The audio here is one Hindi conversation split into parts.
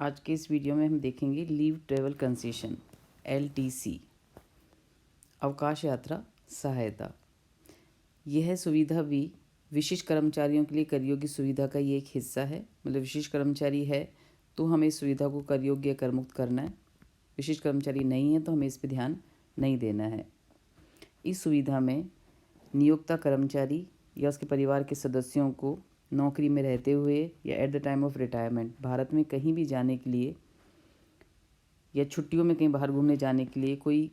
आज के इस वीडियो में हम देखेंगे लीव ट्रेवल कंसेशन LTC अवकाश यात्रा सहायता। यह सुविधा भी विशिष्ट कर्मचारियों के लिए कर योग्य सुविधा का ये एक हिस्सा है। मतलब विशिष्ट कर्मचारी है तो हमें इस सुविधा को कर योग्य कर मुक्त करना है, विशिष्ट कर्मचारी नहीं है तो हमें इस पर ध्यान नहीं देना है। इस सुविधा में नियोक्ता कर्मचारी या उसके परिवार के सदस्यों को नौकरी में रहते हुए या at the time of retirement Bharat में कहीं भी जाने के लिए या छुट्टियों में कहीं बाहर घूमने जाने के लिए, कोई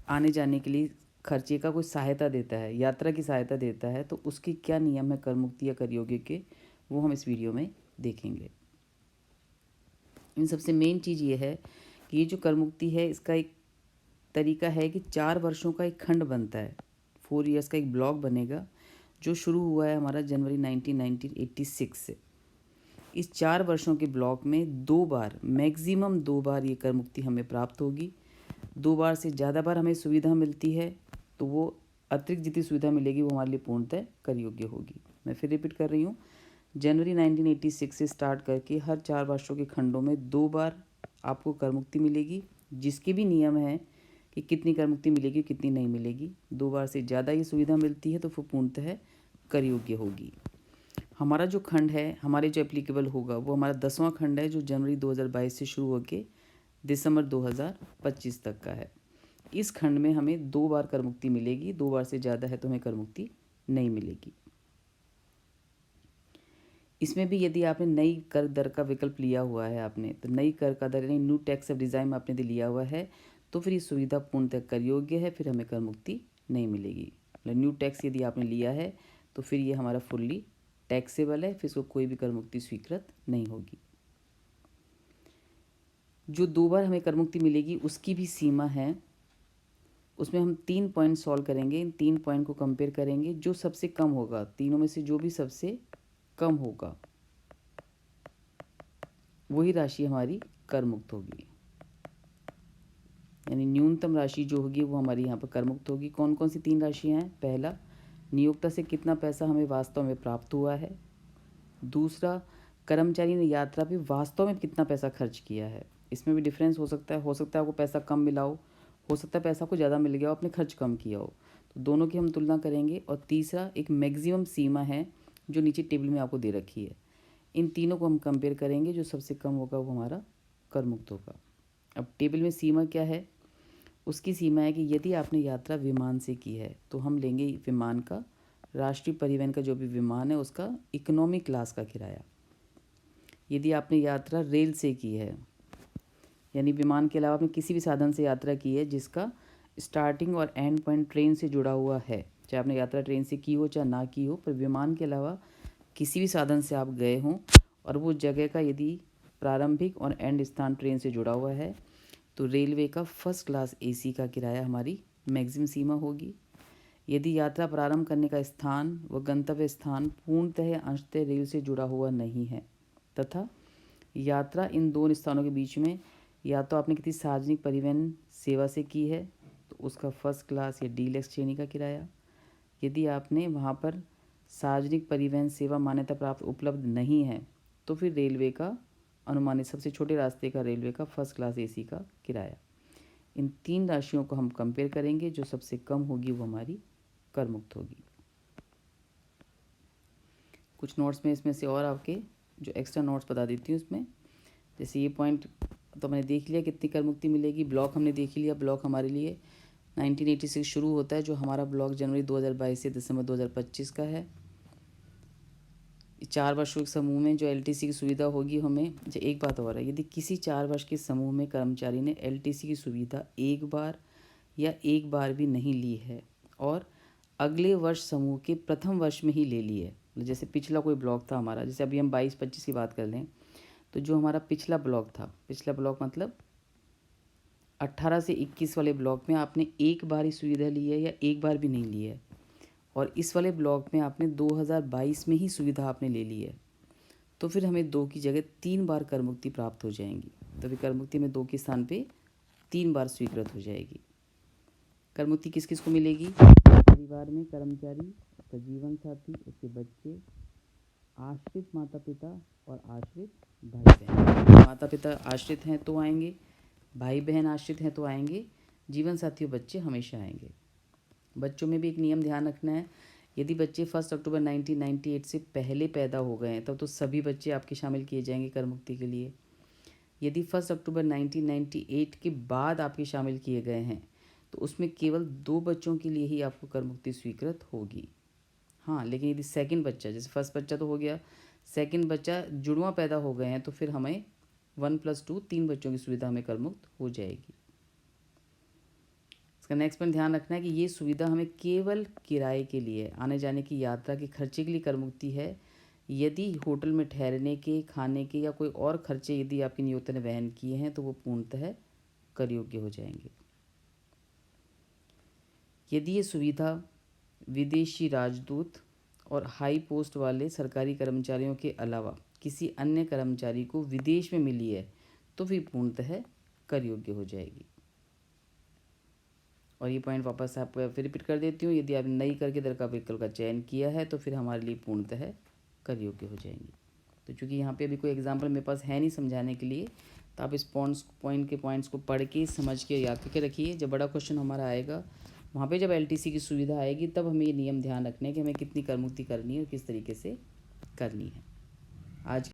आने जाने के लिए खर्चे का कोई सहायता देता है, यात्रा की सहायता देता है, तो उसके क्या नियम है कर मुक्ति या कर योग्य के, वो हम इस वीडियो में देखेंगे। इन सबसे मेन चीज़ ये है कि ये जो कर मुक्ति है इसका एक तरीका है कि 4 वर्षों का एक खंड बनता है, 4 ईयर्स का एक ब्लॉक बनेगा जो शुरू हुआ है हमारा जनवरी 1986 से। इस 4 वर्षों के ब्लॉक में 2 बार, मैक्सिमम 2 बार ये कर मुक्ति हमें प्राप्त होगी। 2 बार से ज़्यादा बार हमें सुविधा मिलती है तो वो अतिरिक्त जितनी सुविधा मिलेगी वो हमारे लिए पूर्णतः कर योग्य होगी। मैं फिर रिपीट कर रही हूँ, जनवरी 1986 से स्टार्ट करके हर 4 वर्षों के खंडों में 2 बार आपको कर मुक्ति मिलेगी, जिसके भी नियम हैं कि कितनी कर मुक्ति मिलेगी कितनी नहीं मिलेगी। 2 बार से ज़्यादा ये सुविधा मिलती है तो वो पूर्णतः कर योग्य होगी। हमारा जो खंड है, हमारे जो एप्लीकेबल होगा वो हमारा 10वां खंड है जो जनवरी 2022 से शुरू होकर दिसंबर 2025 तक का है। इस खंड में हमें 2 बार कर मुक्ति मिलेगी, 2 बार से ज़्यादा है तो हमें कर मुक्ति नहीं मिलेगी। इसमें भी यदि आपने नई कर दर का विकल्प लिया हुआ है, आपने तो नई कर का दर यानी न्यू टैक्स ऑफ डिज़ाइन आपने यदि लिया हुआ है तो फिर ये सुविधा पूर्णतः कर योग्य है, फिर हमें कर मुक्ति नहीं मिलेगी। मतलब न्यू टैक्स यदि आपने लिया है तो फिर ये हमारा फुल्ली टैक्सेबल है, फिर इसको कोई भी कर मुक्ति स्वीकृत नहीं होगी। जो 2 बार हमें कर मुक्ति मिलेगी उसकी भी सीमा है, उसमें हम 3 पॉइंट सॉल्व करेंगे। इन 3 पॉइंट को कंपेयर करेंगे, जो सबसे कम होगा, तीनों में से जो भी सबसे कम होगा वही राशि हमारी कर मुक्त होगी। यानी न्यूनतम राशि जो होगी वो हमारी यहाँ पर कर मुक्त होगी। कौन कौन सी 3 राशियाँ हैं? पहला, नियोक्ता से कितना पैसा हमें वास्तव में प्राप्त हुआ है। दूसरा, कर्मचारी ने यात्रा पे वास्तव में कितना पैसा खर्च किया है। इसमें भी डिफरेंस हो सकता है आपको पैसा कम मिला हो सकता है पैसा आपको ज़्यादा मिल गया हो, आपने खर्च कम किया हो, तो दोनों की हम तुलना करेंगे। और तीसरा, एक मैक्सिमम सीमा है जो नीचे टेबल में आपको दे रखी है। इन तीनों को हम कंपेयर करेंगे, जो सबसे कम होगा वो हमारा कर मुक्त होगा। अब टेबल में सीमा क्या है? उसकी सीमा है कि यदि आपने यात्रा विमान से की है तो हम लेंगे विमान का, राष्ट्रीय परिवहन का जो भी विमान है उसका इकोनॉमी क्लास का किराया। यदि आपने यात्रा रेल से की है, यानी विमान के अलावा आपने किसी भी साधन से यात्रा की है जिसका स्टार्टिंग और एंड पॉइंट ट्रेन से जुड़ा हुआ है, चाहे आपने यात्रा ट्रेन से की हो चाहे ना की हो, पर विमान के अलावा किसी भी साधन से आप गए हों और वो जगह का यदि प्रारंभिक और एंड स्थान ट्रेन से जुड़ा हुआ है तो रेलवे का फर्स्ट क्लास AC का किराया हमारी मैक्सिमम सीमा होगी। यदि यात्रा प्रारंभ करने का स्थान व गंतव्य स्थान पूर्णतः अंशतः रेल से जुड़ा हुआ नहीं है तथा यात्रा इन दोनों स्थानों के बीच में या तो आपने किसी सार्वजनिक परिवहन सेवा से की है तो उसका फर्स्ट क्लास या डीलक्स श्रेणी का किराया। यदि आपने वहाँ पर सार्वजनिक परिवहन सेवा मान्यता प्राप्त उपलब्ध नहीं है तो फिर रेलवे का अनुमानित सबसे छोटे रास्ते का रेलवे का फर्स्ट क्लास AC का किराया। इन 3 राशियों को हम कंपेयर करेंगे, जो सबसे कम होगी वो हमारी कर मुक्त होगी। कुछ नोट्स में इसमें से और आपके जो एक्स्ट्रा नोट्स बता देती हूँ उसमें, जैसे ये पॉइंट तो मैंने देख लिया कितनी कर मुक्ति मिलेगी। ब्लॉक हमने देख लिया, ब्लॉक हमारे लिए 1986 शुरू होता है, जो हमारा ब्लॉक जनवरी 2022 से दिसंबर 2025 का है। 4 वर्षों के समूह में जो LTC की सुविधा होगी हमें, जो एक बात और है, यदि किसी 4 वर्ष के समूह में कर्मचारी ने LTC की सुविधा एक बार या एक बार भी नहीं ली है और अगले वर्ष समूह के प्रथम वर्ष में ही ले ली है, जैसे पिछला कोई ब्लॉक था हमारा, जैसे अभी हम 22-25 की बात कर लें तो जो हमारा पिछला ब्लॉक था, पिछला ब्लॉक मतलब 18 से 21 वाले ब्लॉक में आपने एक बार ही सुविधा ली है या एक बार भी नहीं ली है, और इस वाले ब्लॉक में आपने 2022 में ही सुविधा आपने ले ली है, तो फिर हमें 2 की जगह 3 बार कर मुक्ति प्राप्त हो जाएंगी। तो फिर कर मुक्ति में 2 के स्थान पे 3 बार स्वीकृत हो जाएगी। कर मुक्ति किस किस को मिलेगी? परिवार में कर्मचारी, उसका जीवन साथी, उसके बच्चे, आश्रित माता पिता और आश्रित भाई बहन। माता पिता आश्रित हैं तो आएंगे, भाई बहन आश्रित हैं तो आएंगे, जीवन साथियों बच्चे हमेशा आएंगे। बच्चों में भी एक नियम ध्यान रखना है, यदि बच्चे 1 अक्टूबर 1998 से पहले पैदा हो गए हैं तब तो सभी बच्चे आपके शामिल किए जाएंगे कर मुक्ति के लिए। यदि 1 अक्टूबर 1998 के बाद आपके शामिल किए गए हैं तो उसमें केवल 2 बच्चों के लिए ही आपको कर मुक्ति स्वीकृत होगी। हाँ, लेकिन यदि सेकंड बच्चा, जैसे फर्स्ट बच्चा तो हो गया, सेकंड बच्चा जुड़वा पैदा हो गए हैं तो फिर हमें 1+2 3 बच्चों की सुविधा हमें कर मुक्त हो जाएगी। इसका नेक्स्ट पॉइंट ध्यान रखना है कि ये सुविधा हमें केवल किराए के लिए, आने जाने की यात्रा के खर्चे के लिए कर मुक्ति है। यदि होटल में ठहरने के, खाने के या कोई और खर्चे यदि आपके नियोक्ता ने वहन किए हैं तो वो पूर्णतः कर योग्य हो जाएंगे। यदि ये सुविधा विदेशी राजदूत और हाई पोस्ट वाले सरकारी कर्मचारियों के अलावा किसी अन्य कर्मचारी को विदेश में मिली है तो भी पूर्णतः कर योग्य हो जाएगी। और ये पॉइंट वापस आपको फिर रिपीट कर देती हूँ, यदि आपने नई कर के दर का विकल्प का चयन किया है तो फिर हमारे लिए पूर्णतः कर योग्य हो जाएंगी। तो चूँकि यहाँ पे अभी कोई एग्जाम्पल मेरे पास है नहीं समझाने के लिए, तो आप इस पॉइंट्स को पढ़ के समझ के याद करके रखिए। जब बड़ा क्वेश्चन हमारा आएगा वहाँ पे जब एलटीसी की सुविधा आएगी तब हमें ये नियम ध्यान रखने हैं कि हमें कितनी कर मुक्ति करनी है और किस तरीके से करनी है। आज